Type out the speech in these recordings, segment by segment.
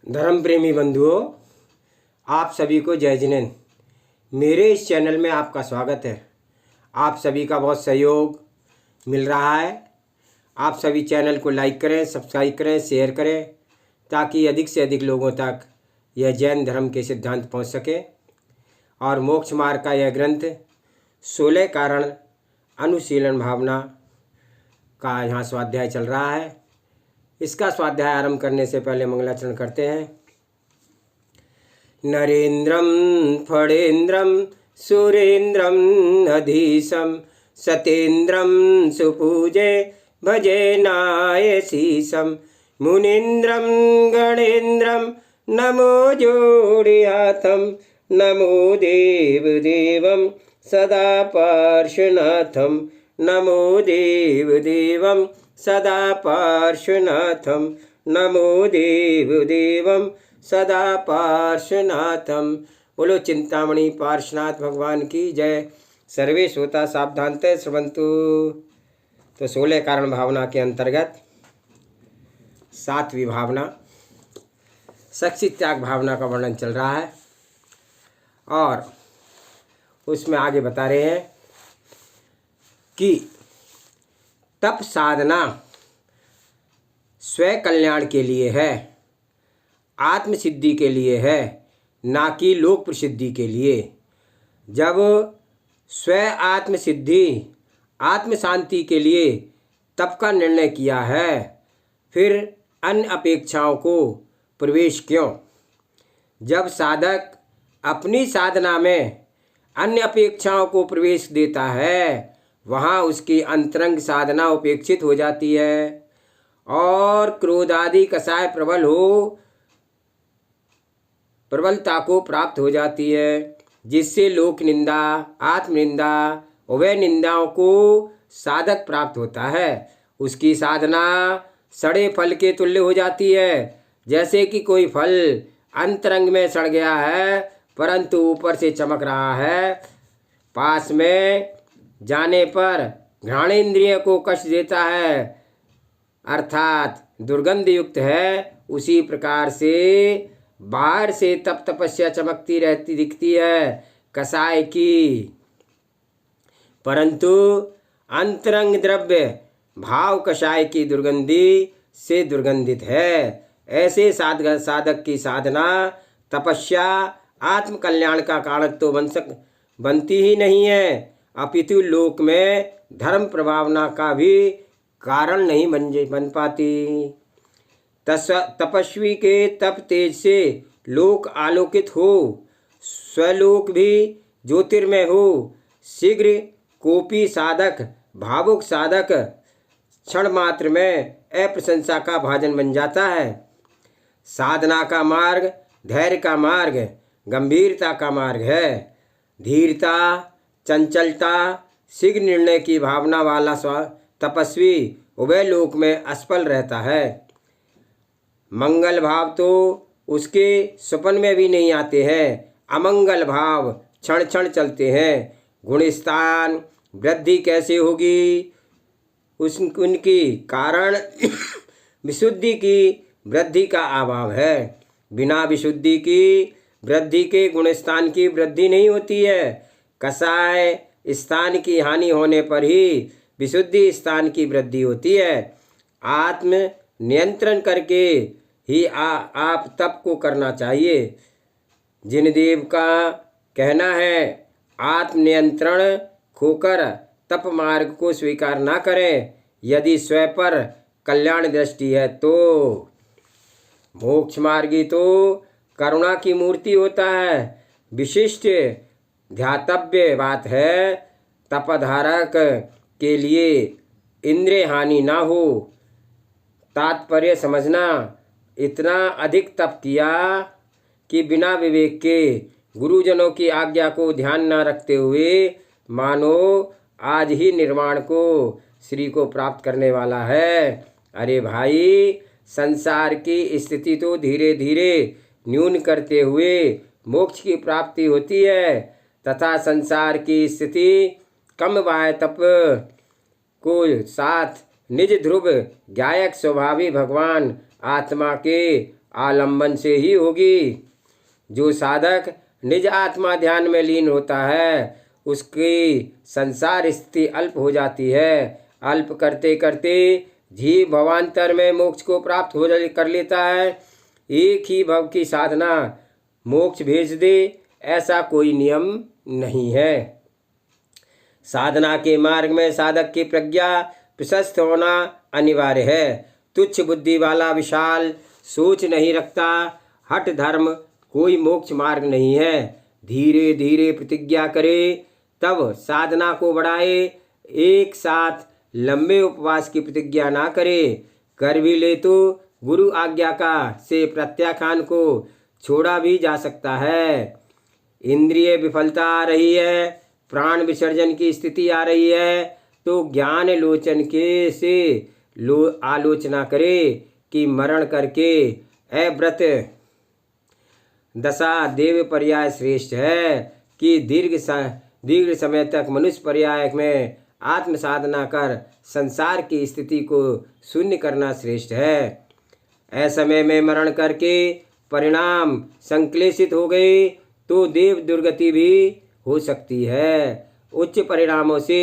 धर्म प्रेमी बंधुओं, आप सभी को जय जिनेंद्र। मेरे इस चैनल में आपका स्वागत है। आप सभी का बहुत सहयोग मिल रहा है। आप सभी चैनल को लाइक करें, सब्सक्राइब करें, शेयर करें, ताकि अधिक से अधिक लोगों तक यह जैन धर्म के सिद्धांत पहुंच सके। और मोक्ष मार्ग का यह ग्रंथ 16 कारण अनुशीलन भावना का यहाँ स्वाध्याय चल रहा है। इसका स्वाध्याय आरंभ करने से पहले मंगलाचरण करते हैं। नरेंद्रम फणेन्द्रम सुरेंद्रम अधीशम सतेन्द्रम सुपूजे भजे नायशीशम मुनीन्द्रम गणेन्द्रम नमो जोड़ियाथम नमो देवदेवम सदा पार्श्वनाथम नमो देवदेवम सदा पार्श्वनाथम नमो देवदेवम सदा पार्श्वनाथम। बोलो चिंतामणि पार्श्वनाथ भगवान की जय। सर्वे श्रोता सावधानते श्रवन्तु। तो 16 कारण भावना के अंतर्गत 7वीं भावना साक्षी त्याग भावना का वर्णन चल रहा है और उसमें आगे बता रहे हैं कि तप साधना स्व कल्याण के लिए है, आत्मसिद्धि के लिए है, ना कि लोक प्रसिद्धि के लिए। जब स्व आत्मसिद्धि आत्म शांति के लिए तप का निर्णय किया है, फिर अन्य अपेक्षाओं को प्रवेश क्यों? जब साधक अपनी साधना में अन्य अपेक्षाओं को प्रवेश देता है, वहाँ उसकी अंतरंग साधना उपेक्षित हो जाती है और क्रोध आदि कषाय प्रबलता को प्राप्त हो जाती है, जिससे लोक निंदा, आत्मनिंदा, उभय निंदाओं को साधक प्राप्त होता है। उसकी साधना सड़े फल के तुल्य हो जाती है। जैसे कि कोई फल अंतरंग में सड़ गया है परंतु ऊपर से चमक रहा है, पास में जाने पर घ्राणेन्द्रिय को कष्ट देता है, अर्थात दुर्गंध युक्त है। उसी प्रकार से बाहर से तप तपस्या चमकती रहती दिखती है कसाय की, परंतु अंतरंग द्रव्य भाव कषाय की दुर्गंधी से दुर्गंधित है। ऐसे साधक की साधना तपस्या आत्म कल्याण का कारक तो बनती ही नहीं है, अपितु लोक में धर्म प्रभावना का भी कारण नहीं बन पाती। तपस्वी के तप तेज से लोक आलोकित हो, स्वलोक भी ज्योतिर्मय हो। शीघ्र कोपी साधक, भावुक साधक क्षण मात्र में अप्रशंसा का भाजन बन जाता है। साधना का मार्ग धैर्य का मार्ग, गंभीरता का मार्ग है। धीरता, चंचलता, शीघ्र निर्णय की भावना वाला तपस्वी उभय लोक में असफल रहता है। मंगल भाव तो उसके स्वप्न में भी नहीं आते हैं, अमंगल भाव क्षण क्षण चलते हैं। गुणस्थान वृद्धि कैसे होगी? उनकी कारण विशुद्धि की वृद्धि का अभाव है। बिना विशुद्धि की वृद्धि के गुणस्थान की वृद्धि नहीं होती है। कषाय स्थान की हानि होने पर ही विशुद्धि स्थान की वृद्धि होती है। आत्म नियंत्रण करके ही आप तप को करना चाहिए। जिनदेव का कहना है, आत्म नियंत्रण खोकर तप मार्ग को स्वीकार ना करें। यदि स्वयं पर कल्याण दृष्टि है तो मोक्ष मार्गी तो करुणा की मूर्ति होता है। विशिष्ट ध्यातव्य बात है, तपधारक के लिए इंद्रिय हानि ना हो। तात्पर्य समझना, इतना अधिक तप किया कि बिना विवेक के गुरुजनों की आज्ञा को ध्यान न रखते हुए मानो आज ही निर्वाण को श्री को प्राप्त करने वाला है। अरे भाई, संसार की स्थिति तो धीरे धीरे न्यून करते हुए मोक्ष की प्राप्ति होती है, तथा संसार की स्थिति कम बाह्य तप को साथ निज ध्रुव गायक स्वभावी भगवान आत्मा के आलंबन से ही होगी। जो साधक निज आत्मा ध्यान में लीन होता है उसकी संसार स्थिति अल्प हो जाती है। अल्प करते करते जीव भवांतर में मोक्ष को प्राप्त कर लेता है। एक ही भव की साधना मोक्ष भेज दे ऐसा कोई नियम नहीं है। साधना के मार्ग में साधक की प्रज्ञा प्रशस्त होना अनिवार्य है। तुच्छ बुद्धि वाला विशाल सोच नहीं रखता। हठ धर्म कोई मोक्ष मार्ग नहीं है। धीरे धीरे प्रतिज्ञा करे तब साधना को बढ़ाए। एक साथ लंबे उपवास की प्रतिज्ञा ना करे। कर भी ले तो गुरु आज्ञा का से प्रत्याख्यान को छोड़ा भी जा सकता है। इंद्रिय विफलता आ रही है, प्राण विसर्जन की स्थिति आ रही है तो ज्ञान लोचन के से आलोचना करे कि मरण करके अव्रत दशा देव पर्याय श्रेष्ठ है कि दीर्घ समय तक मनुष्य पर्याय में आत्म साधना कर संसार की स्थिति को शून्य करना श्रेष्ठ है। असमय में मरण करके परिणाम संक्लेशित हो गए तो देव दुर्गति भी हो सकती है। उच्च परिणामों से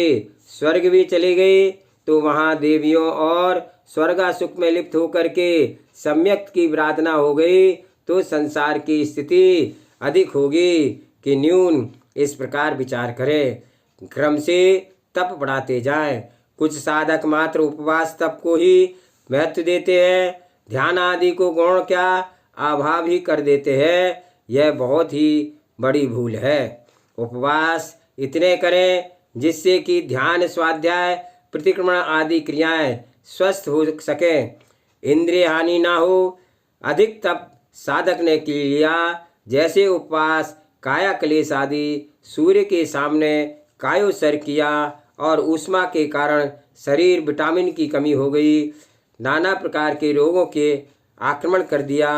स्वर्ग भी चले गए तो वहाँ देवियों और स्वर्गा सुख में लिप्त होकर के सम्यक की विराधना हो गई तो संसार की स्थिति अधिक होगी कि न्यून। इस प्रकार विचार करें, क्रम से तप बढ़ाते जाएं। कुछ साधक मात्र उपवास तप को ही महत्व देते हैं, ध्यान आदि को गौण क्या अभाव ही कर देते हैं। यह बहुत ही बड़ी भूल है। उपवास इतने करें जिससे कि ध्यान, स्वाध्याय, प्रतिक्रमण आदि क्रियाएं स्वस्थ हो सकें, इंद्रिय हानि ना हो। अधिक तप साधक ने किया जैसे उपवास, काया क्लेश आदि, सूर्य के सामने कायोसर किया और ऊष्मा के कारण शरीर विटामिन की कमी हो गई, नाना प्रकार के रोगों के आक्रमण कर दिया।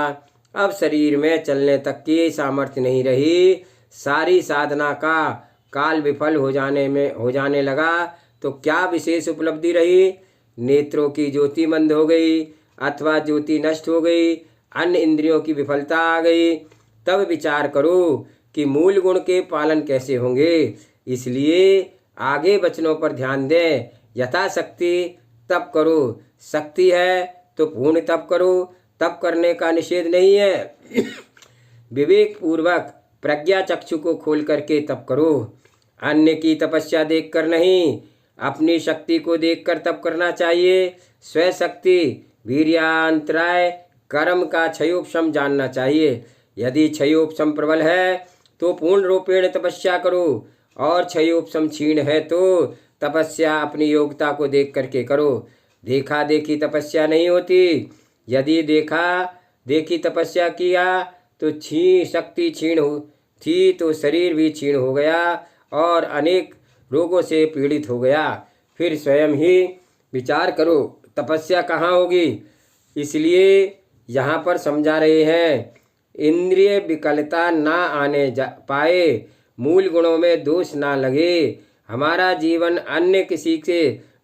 अब शरीर में चलने तक की सामर्थ्य नहीं रही। सारी साधना का काल विफल हो जाने लगा तो क्या विशेष उपलब्धि रही। नेत्रों की ज्योति मंद हो गई अथवा ज्योति नष्ट हो गई, अन्य इंद्रियों की विफलता आ गई। तब विचार करो कि मूल गुण के पालन कैसे होंगे। इसलिए आगे वचनों पर ध्यान दें। यथाशक्ति तप करो, शक्ति है तो पूर्ण तप करो, तप करने का निषेध नहीं है। विवेक पूर्वक प्रज्ञा चक्षु को खोल करके तप करो। अन्य की तपस्या देखकर नहीं, अपनी शक्ति को देखकर तप करना चाहिए। स्वशक्ति, वीर्यान्तराय, कर्म का क्षयोपशम जानना चाहिए। यदि क्षयोपशम प्रबल है तो पूर्ण रूपेण तपस्या करो और क्षयोपशम क्षीण है तो तपस्या अपनी योग्यता को देख करके करो। देखा देखी तपस्या नहीं होती। यदि देखा देखी तपस्या किया तो शक्ति क्षीण हो थी तो शरीर भी क्षीण हो गया और अनेक रोगों से पीड़ित हो गया। फिर स्वयं ही विचार करो तपस्या कहाँ होगी। इसलिए यहाँ पर समझा रहे हैं, इंद्रिय विकलता ना आने पाए, मूल गुणों में दोष ना लगे, हमारा जीवन अन्य किसी से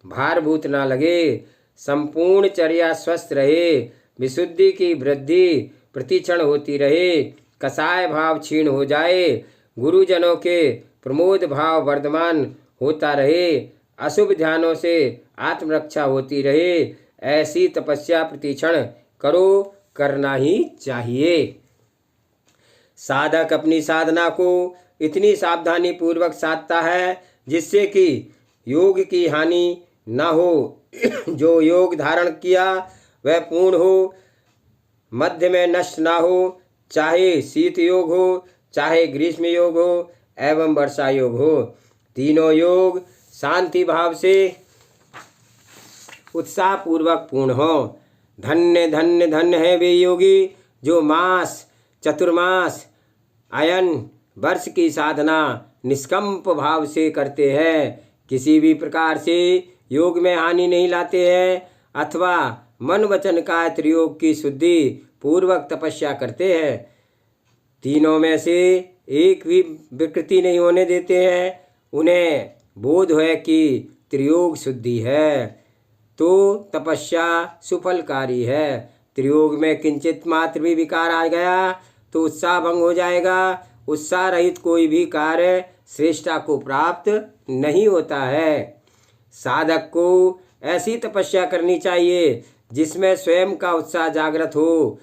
भारभूत ना लगे, संपूर्ण चर्या स्वस्थ रहे, विशुद्धि की वृद्धि प्रतिक्षण होती रहे, कसाय भाव क्षीण हो जाए, गुरुजनों के प्रमोद भाव वर्धमान होता रहे, अशुभ ध्यानों से आत्मरक्षा होती रहे। ऐसी तपस्या प्रतिक्षण करो, करना ही चाहिए। साधक अपनी साधना को इतनी सावधानी पूर्वक साधता है जिससे कि योग की हानि न हो। जो योग धारण किया वह पूर्ण हो, मध्य में नष्ट ना हो, चाहे शीत योग हो, चाहे ग्रीष्म योग हो एवं वर्षा योग हो। तीनों योग शांति भाव से उत्साह पूर्वक पूर्ण हो। धन्य धन्य धन्य है वे योगी जो मास, चतुर्मास, अयन वर्ष की साधना निष्कंप भाव से करते हैं, किसी भी प्रकार से योग में हानि नहीं लाते हैं अथवा मन वचन का त्रियोग की शुद्धि पूर्वक तपस्या करते हैं। तीनों में से एक भी विकृति नहीं होने देते हैं। उन्हें बोध है कि त्रियोग शुद्धि है तो तपस्या सुफलकारी है। त्रियोग में किंचित मात्र भी विकार आ गया तो उत्साह भंग हो जाएगा। उत्साह रहित कोई भी कार्य श्रेष्ठता को प्राप्त नहीं होता है। साधक को ऐसी तपस्या करनी चाहिए जिसमें स्वयं का उत्साह जागृत हो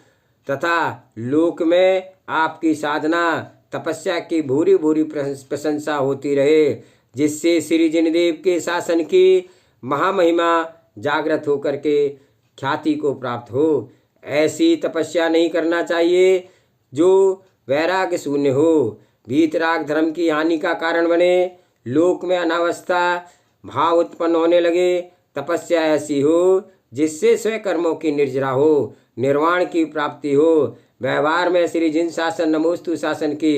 तथा लोक में आपकी साधना तपस्या की भूरी भूरी प्रशंसा होती रहे, जिससे श्री जिनदेव के शासन की महामहिमा जागृत होकर के ख्याति को प्राप्त हो। ऐसी तपस्या नहीं करना चाहिए जो वैराग्य शून्य हो, वीतराग धर्म की हानि का कारण बने, लोक में अनावस्था भाव उत्पन्न होने लगे। तपस्या ऐसी हो जिससे स्वयं कर्मों की निर्जरा हो, निर्वाण की प्राप्ति हो। व्यवहार में श्री जिन शासन नमोस्तु शासन की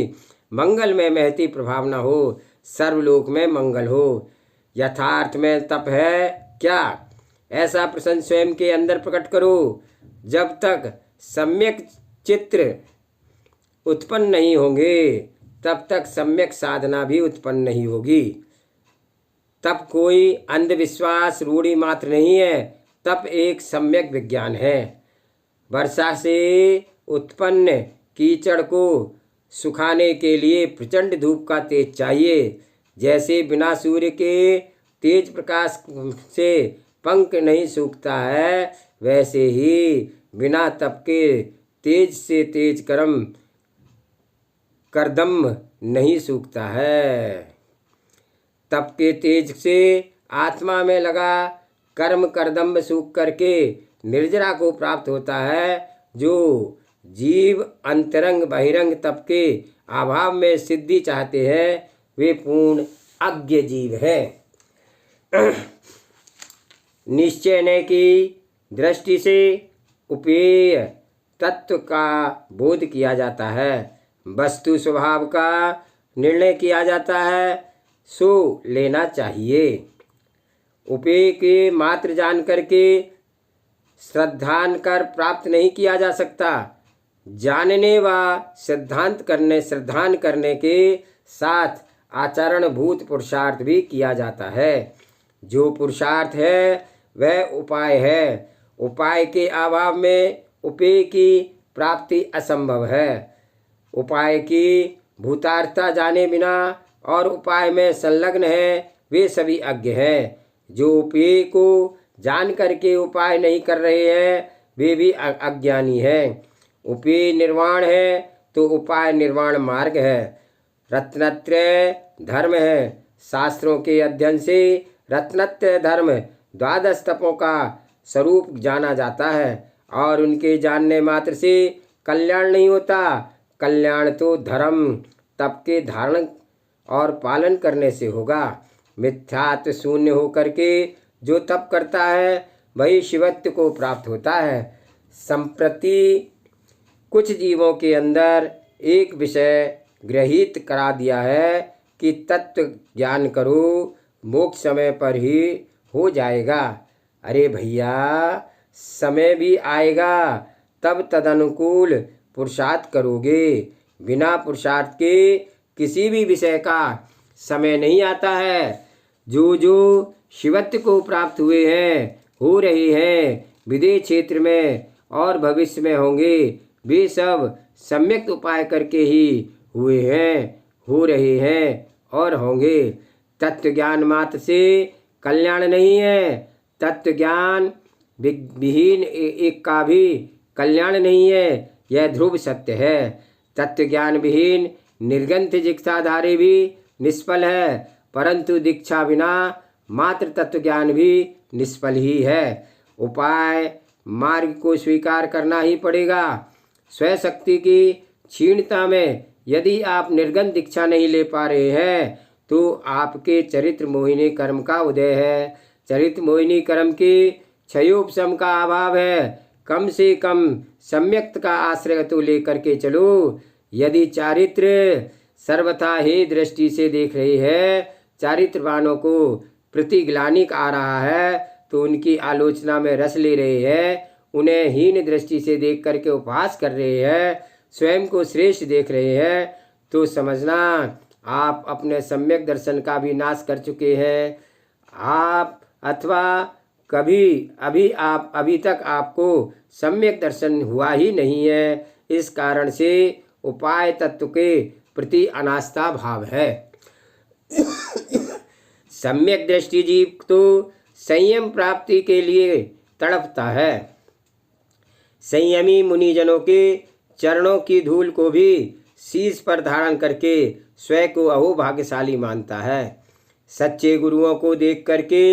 मंगल में महती प्रभावना हो, सर्वलोक में मंगल हो। यथार्थ में तप है क्या, ऐसा प्रश्न स्वयं के अंदर प्रकट करो। जब तक सम्यक चित्र उत्पन्न नहीं होंगे तब तक सम्यक साधना भी उत्पन्न नहीं होगी। तप कोई अंधविश्वास रूढ़ी मात्र नहीं है, तप एक सम्यक विज्ञान है। वर्षा से उत्पन्न कीचड़ को सुखाने के लिए प्रचंड धूप का तेज चाहिए। जैसे बिना सूर्य के तेज प्रकाश से पंख नहीं सूखता है, वैसे ही बिना तप के तेज से तेज करदम नहीं सूखता है। तप के तेज से आत्मा में लगा कर्म करदम्ब सूख करके निर्जरा को प्राप्त होता है। जो जीव अंतरंग बहिरंग तप के अभाव में सिद्धि चाहते हैं वे पूर्ण अज्ञ जीव हैं। निश्चय की दृष्टि से उपेय तत्व का बोध किया जाता है, वस्तु स्वभाव का निर्णय किया जाता है, सो लेना चाहिए। उपेय के मात्र जान करके श्रद्धान कर प्राप्त नहीं किया जा सकता। जानने व श्रद्धान करने के साथ आचरण भूत पुरुषार्थ भी किया जाता है। जो पुरुषार्थ है वह उपाय है, उपाय के अभाव में उपेय की प्राप्ति असंभव है। उपाय की भूतार्थता जाने बिना और उपाय में संलग्न है वे सभी अज्ञ हैं। जो उपेय को जान करके उपाय नहीं कर रहे हैं वे भी अज्ञानी हैं। उपेय निर्वाण है तो उपाय निर्वाण मार्ग है। रत्नत्रय धर्म है। शास्त्रों के अध्ययन से रत्नत्रय धर्म 12 तपों का स्वरूप जाना जाता है और उनके जानने मात्र से कल्याण नहीं होता। कल्याण तो धर्म तप के धारण और पालन करने से होगा। मिथ्यात्व शून्य होकर के जो तप करता है वही शिवत्व को प्राप्त होता है। संप्रति कुछ जीवों के अंदर एक विषय गृहीत करा दिया है कि तत्व ज्ञान करो, मोक्ष समय पर ही हो जाएगा। अरे भैया, समय भी आएगा तब तदनुकूल पुरुषार्थ करोगे। बिना पुरुषार्थ के किसी भी विषय का समय नहीं आता है। जो शिवत्व को प्राप्त हुए हैं, हो रहे हैं, विदेह क्षेत्र में और भविष्य में होंगे, वे सब सम्यक उपाय करके ही हुए हैं, हो रहे हैं और होंगे। तत्व ज्ञान मात्र से कल्याण नहीं है। तत्व ज्ञान विहीन एक का भी कल्याण नहीं है, यह ध्रुव सत्य है। तत्व ज्ञान विहीन निर्ग्रंथ दीक्षाधारी भी निष्फल है, परंतु दीक्षा बिना मात्र तत्व ज्ञान भी निष्फल ही है। उपाय मार्ग को स्वीकार करना ही पड़ेगा। स्वशक्ति की क्षीणता में यदि आप निर्गन दीक्षा नहीं ले पा रहे हैं तो आपके चरित्र मोहिनी कर्म का उदय है। चरित्र मोहिनी कर्म के क्षयोपशम का अभाव है। कम से कम सम्यक्त का आश्रय तो लेकर के चलो। यदि चारित्र सर्वथा ही दृष्टि से देख रही है, चारित्रवानों को प्रतिग्लानि आ रहा है तो उनकी आलोचना में रस ले रहे हैं, उन्हें हीन दृष्टि से देख करके उपहास कर रहे हैं, स्वयं को श्रेष्ठ देख रहे हैं, तो समझना आप अपने सम्यक दर्शन का भी नाश कर चुके हैं। आप अथवा अभी तक आपको सम्यक दर्शन हुआ ही नहीं है। इस कारण से उपाय तत्व के प्रति अनास्था भाव है। सम्यक दृष्टि जीव तो संयम प्राप्ति के लिए तड़पता है। संयमी मुनिजनों के चरणों की धूल को भी शीश पर धारण करके स्वयं को अहो भाग्यशाली मानता है। सच्चे गुरुओं को देख करके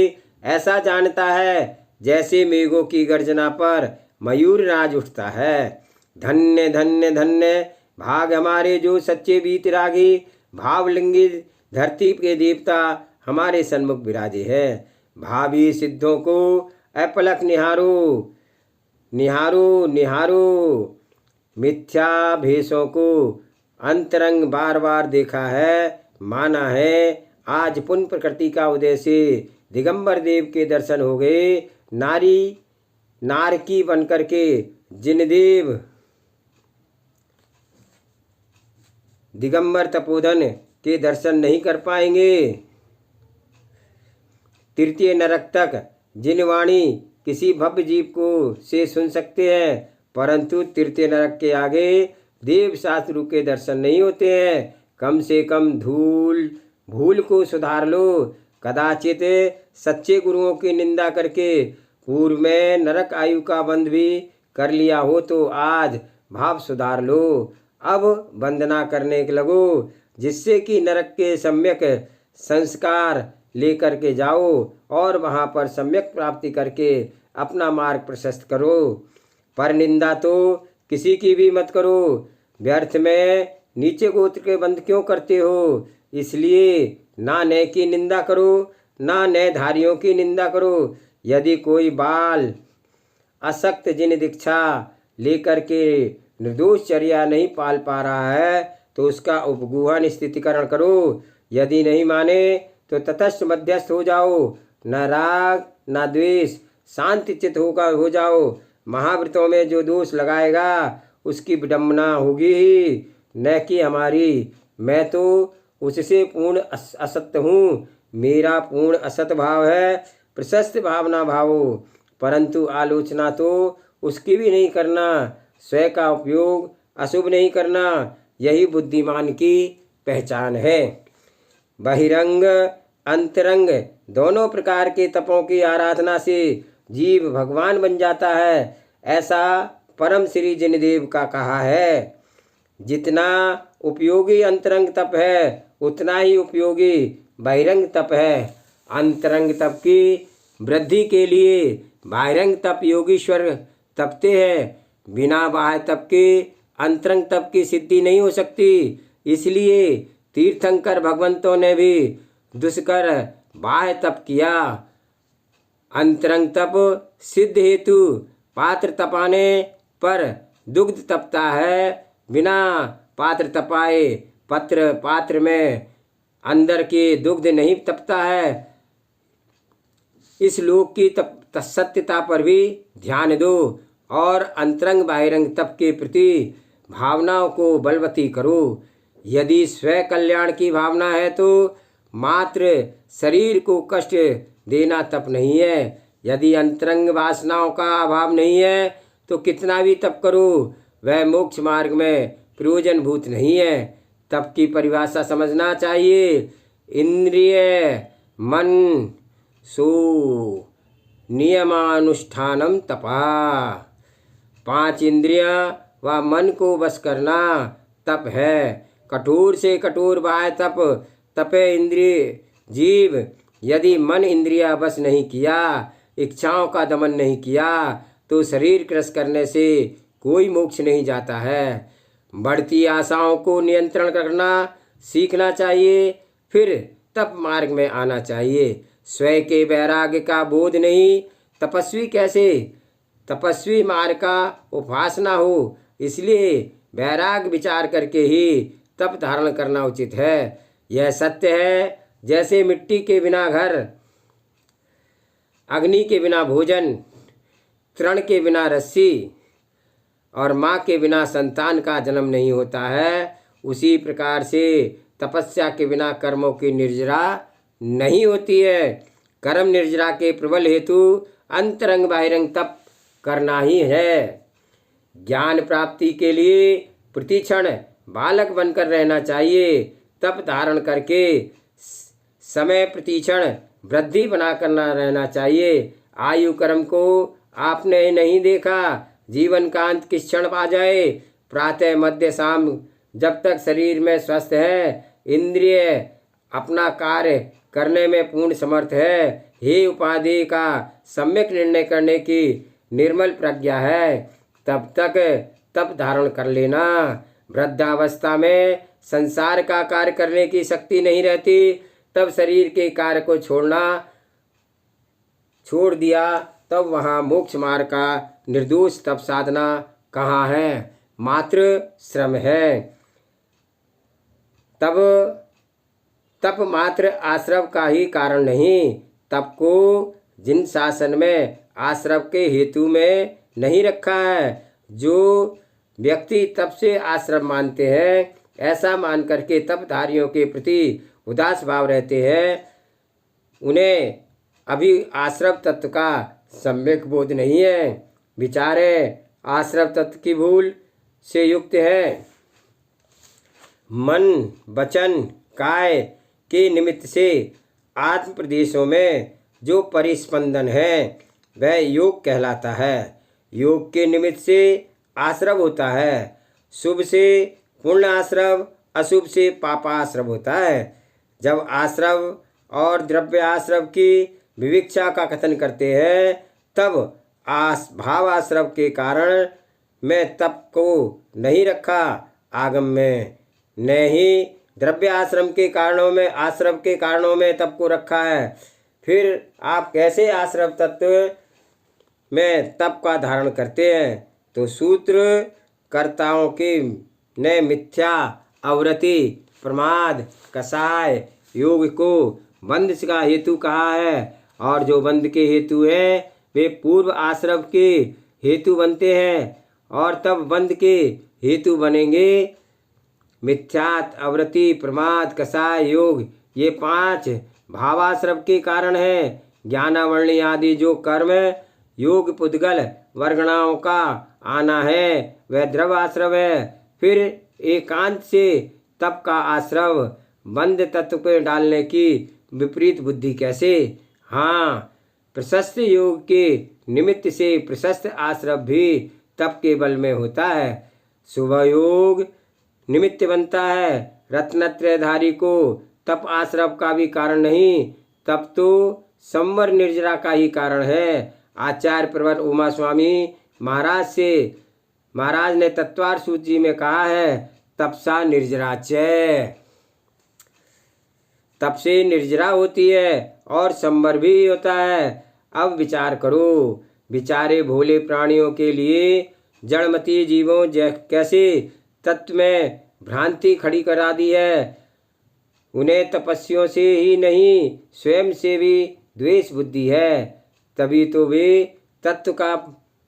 ऐसा जानता है जैसे मेघों की गर्जना पर मयूर नाच उठता है। धन्य धन्य धन्य भाग हमारे जो सच्चे वीतरागी भावलिंगी धरती के देवता हमारे सन्मुख विराजे हैं। भावी सिद्धों को अपलक निहारो निहारो निहारो। मिथ्या भेषों को अंतरंग बार बार देखा है, माना है। आज पुण्य प्रकृति का उदय से दिगंबर देव के दर्शन हो गए। नारकी बनकर के जिनदेव दिगंबर तपोधन के दर्शन नहीं कर पाएंगे। तृतीय नरक तक जिनवाणी किसी भव्य जीव को से सुन सकते हैं, परंतु तृतीय नरक के आगे देव शास्त्रु के दर्शन नहीं होते हैं। कम से कम भूल को सुधार लो। कदाचित सच्चे गुरुओं की निंदा करके पूर्व में नरक आयु का बंध भी कर लिया हो तो आज भाव सुधार लो। अब वंदना करने लगो, जिससे कि नरक के सम्यक संस्कार लेकर के जाओ और वहाँ पर सम्यक प्राप्ति करके अपना मार्ग प्रशस्त करो। पर निंदा तो किसी की भी मत करो। व्यर्थ में नीचे गोत्र के बंद क्यों करते हो? इसलिए ना नए की निंदा करो, ना नए धारियों की निंदा करो। यदि कोई बाल असक्त जिन दीक्षा लेकर के निर्दोष चर्या नहीं पाल पा रहा है तो उसका उपगुहन स्थितिकरण करो। यदि नहीं माने तो तटस्थ मध्यस्थ हो जाओ। न राग न द्वेष, शांति चित्त हो जाओ। महाव्रतों में जो दोष लगाएगा उसकी विडम्बना होगी ही, न कि हमारी। मैं तो उससे पूर्ण असत्य हूँ। मेरा पूर्ण असत भाव है, प्रशस्त भावना भावो, परंतु आलोचना तो उसकी भी नहीं करना। स्वयं का उपयोग अशुभ नहीं करना, यही बुद्धिमान की पहचान है। बहिरंग अंतरंग दोनों प्रकार के तपों की आराधना से जीव भगवान बन जाता है, ऐसा परम श्री जिनदेव का कहा है। जितना उपयोगी अंतरंग तप है उतना ही उपयोगी बहिरंग तप है। अंतरंग तप की वृद्धि के लिए बहिरंग तप योगीश्वर तपते हैं। बिना बाह्य तप के अंतरंग तप की सिद्धि नहीं हो सकती। इसलिए तीर्थंकर भगवंतों ने भी दुष्कर बाह्य तप किया। अंतरंग तप सिद्ध हेतु पात्र तपाने पर दुग्ध तपता है, बिना पात्र तपाए पात्र में अंदर के दुग्ध नहीं तपता है। इस लोक की सत्यता पर भी ध्यान दो और अंतरंग बाहिरंग तप के प्रति भावनाओं को बलवती करो। यदि स्व कल्याण की भावना है तो मात्र शरीर को कष्ट देना तप नहीं है। यदि अंतरंग वासनाओं का अभाव नहीं है तो कितना भी तप करो वह मोक्ष मार्ग में प्रयोजनभूत नहीं है। तप की परिभाषा समझना चाहिए। इंद्रिय मन सो नियमानुष्ठानम तपा। 5 इंद्रियां व मन को वश करना तप है। कठोर से कठोर बाह्य तप तपे इंद्रिय जीव। यदि मन इंद्रिया वश नहीं किया, इच्छाओं का दमन नहीं किया तो शरीर क्रस करने से कोई मोक्ष नहीं जाता है। बढ़ती आशाओं को नियंत्रण करना सीखना चाहिए, फिर तप मार्ग में आना चाहिए। स्वयं के वैराग्य का बोध नहीं, तपस्वी कैसे? तपस्वी मार्ग का उपासना हो, इसलिए वैराग्य विचार करके ही तप धारण करना उचित है। यह सत्य है जैसे मिट्टी के बिना घर, अग्नि के बिना भोजन, तृण के बिना रस्सी और माँ के बिना संतान का जन्म नहीं होता है, उसी प्रकार से तपस्या के बिना कर्मों की निर्जरा नहीं होती है। कर्म निर्जरा के प्रबल हेतु अंतरंग बाहिरंग तप करना ही है। ज्ञान प्राप्ति के लिए प्रतिक्षण बालक बनकर रहना चाहिए। तप धारण करके समय प्रतिक्षण वृद्धि बना करना रहना चाहिए। आयु कर्म को आपने नहीं देखा, जीवन का अंत किस क्षण आ जाए। प्रातः मध्य शाम जब तक शरीर में स्वस्थ है, इंद्रिय अपना कार्य करने में पूर्ण समर्थ है, हे उपाधि का सम्यक निर्णय करने की निर्मल प्रज्ञा है, तब तक तप धारण कर लेना। वृद्धावस्था में संसार का कार्य करने की शक्ति नहीं रहती, तब शरीर के कार्य को छोड़ दिया, तब वहाँ मोक्ष मार्ग का निर्दोष तप साधना कहाँ है, मात्र श्रम है। तब तप मात्र आश्रव का ही कारण नहीं। तप को जिन शासन में आश्रव के हेतु में नहीं रखा है, जो व्यक्ति तप से आश्रव मानते हैं, ऐसा मान करके तपधारियों के प्रति उदास भाव रहते हैं, उन्हें अभी आश्रव तत्व का सम्यक बोध नहीं है। विचारे आश्रव तत्व की भूल से युक्त है। मन वचन काय के निमित्त से आत्म प्रदेशों में जो परिस्पंदन है वह योग कहलाता है। योग के निमित्त से आश्रव होता है। शुभ से पूर्ण आश्रव, अशुभ से पापाश्रव होता है। जब आश्रव और द्रव्य आश्रव की विविक्षा का कथन करते हैं, तब भाव आश्रव के कारण में तप को नहीं रखा आगम में, न ही द्रव्य आश्रम के कारणों में आश्रव के कारणों में तप को रखा है। फिर आप कैसे आश्रव तत्व में तप का धारण करते हैं? तो सूत्र कर्ताओं की ने मिथ्या आवृत्ति प्रमाद कषाय योग को बंध का हेतु कहा है, और जो बंध के हेतु हैं वे पूर्व आश्रव के हेतु बनते हैं, और तब बंध के हेतु बनेंगे मिथ्यात आवृत्ति प्रमाद कषाय योग। ये 5 भावाश्रव के कारण हैं। ज्ञानावरणी आदि जो कर्म योग पुद्गल वर्गणाओं का आना है वह द्रव आश्रव है। फिर एकांत से तप का आश्रव बंध तत्व को डालने की विपरीत बुद्धि कैसे? हाँ, प्रशस्त योग के निमित्त से प्रशस्त आश्रव भी तप के बल में होता है। शुभ योग निमित्त बनता है। रत्नत्रयधारी को तप आश्रव का भी कारण नहीं, तप तो संवर निर्जरा का ही कारण है। आचार्य प्रवर उमा स्वामी महाराज ने तत्वार सूची में कहा है, तपसा निर्जराचय। तप से निर्जरा होती है और संवर भी होता है। अब विचार करो, विचारे भोले प्राणियों के लिए जड़मती जीवों कैसे तत्व में भ्रांति खड़ी करा दी है। उन्हें तपस्वियों से ही नहीं स्वयं से भी द्वेष बुद्धि है, तभी तो वे तत्व का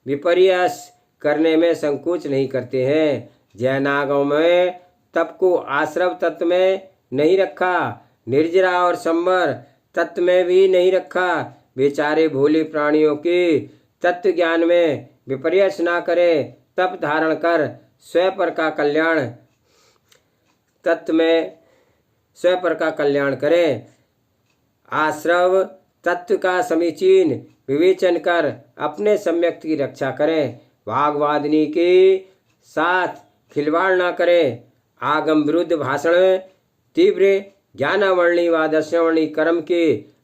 विपर्यास करने में संकोच नहीं करते हैं। जैनागम में तप को आश्रव तत्व में नहीं रखा, निर्जरा और संवर तत्व में भी नहीं रखा। बेचारे भोले प्राणियों के तत्व ज्ञान में विपर्यास ना करें, तप धारण कर स्वपर का कल्याण तत्व में स्वपर का कल्याण करें। आश्रव तत्व का समीचीन विवेचन कर अपने सम्यक की रक्षा करें। वाग्वादिनी के साथ खिलवाड़ ना करें। आगम विरुद्ध भाषण तीव्र ज्ञानावरणी व दर्शनावरणी कर्म के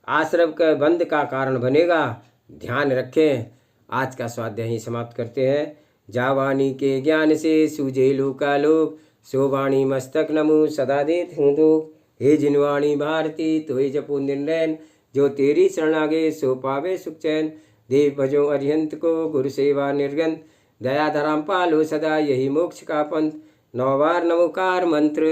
आश्रव के बंध का कारण बनेगा। ध्यान रखें। आज का स्वाध्याय ही समाप्त करते हैं। जावाणी के ज्ञान से सूझे लोकालोक, सोवाणी मस्तक नमो सदा देत हूँ दुख। हे जिनवाणी भारती तोय जपो निर्णयन, जो तेरी शरण आगे सो पावे सुख चैन। देव भजो अरिहंत को गुरु सेवा निर्गंत, दया धराम पालो सदा यही मोक्ष का पंथ। 9 बार नमोकार मंत्र।